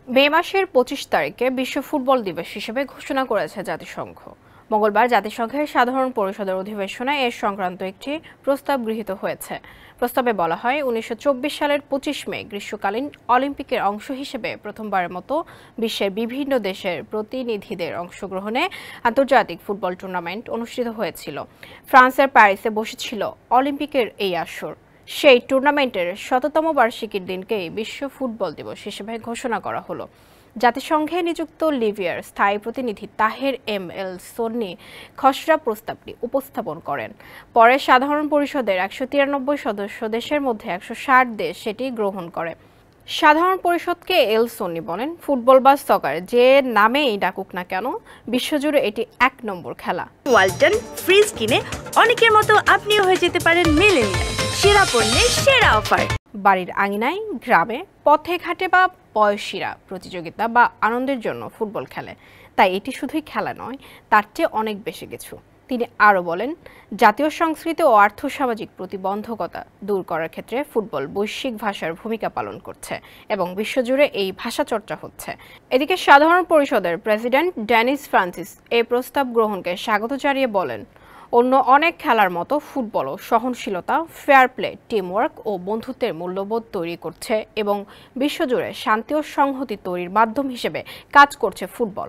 মে মাসের ২৫ তারিখে বিশ্ব ফুটবল দিবস হিসেবে ঘোষণা করেছে জাতিসংঘ। মঙ্গলবার জাতিসংঘের সাধারণ পরিষদের অধিবেশনে এ সংক্রান্ত একটি প্রস্তাব গৃহীত হয়েছে। প্রস্তাবে বলা হয়, ১৯২৪ সালের ২৫ মে গ্রীষ্মকালীন অলিম্পিকের অংশ হিসেবে প্রথমবারের মতো বিশ্বের বিভিন্ন দেশের প্রতিনিধিদের অংশগ্রহণে আন্তর্জাতিক ফুটবল টুর্নামেন্ট অনুষ্ঠিত হয়েছিল। ফ্রান্সের প্যারিসে বসেছিল অলিম্পিকের এই আসর। সেই টুর্নামেন্টের ১০০তম বার্ষিকীর দিনকেই বিশ্ব ফুটবল দিবস হিসেবে ঘোষণা করা হলো। জাতিসংঘে নিযুক্ত লিবিয়ার স্থায়ী প্রতিনিধি তাহের এম এল সন্নি খসড়া প্রস্তাবটি উপস্থাপন করেন। পরে সাধারণ পরিষদের ১৯৩ সদস্য দেশের মধ্যে ১৬০ দেশ সেটি গ্রহণ করে। সাধারণ পরিষদকে এল সন্নি বলেন, ফুটবল বা সকার যে নামেই ডাকুক না কেন, বিশ্বজুড়ে এটি ১ নম্বর খেলা। ওয়ালটন ফ্রিজ কিনে অনেকের মতো আপনিও হয়ে যেতে পারেন মিলেনিয়াল। সেরা পণ্যের সেরা অফার। বাড়ির আঙিনায়, গ্রামে, পথে ঘাটে বা বয়সীরা প্রতিযোগিতা বা আনন্দের জন্য ফুটবল খেলে। তাই এটি শুধুই খেলা নয়, তার চেয়ে অনেক বেশি কিছু। তিনি আরও বলেন, জাতীয় সংস্কৃতি ও আর্থসামাজিক প্রতিবন্ধকতা দূর করার ক্ষেত্রে ফুটবল বৈশ্বিক ভাষার ভূমিকা পালন করছে এবং বিশ্বজুড়ে এই ভাষা চর্চা হচ্ছে। এদিকে সাধারণ পরিষদের প্রেসিডেন্ট ডেনিস ফ্রান্সিস এই প্রস্তাব গ্রহণকে স্বাগত জানিয়ে বলেন, অন্য অনেক খেলার মতো ফুটবলও সহনশীলতা, ফেয়ার প্লে, টিমওয়ার্ক ও বন্ধুত্বের মূল্যবোধ তৈরি করছে এবং বিশ্বজুড়ে শান্তি ও সংহতি তৈরির মাধ্যম হিসেবে কাজ করছে ফুটবল।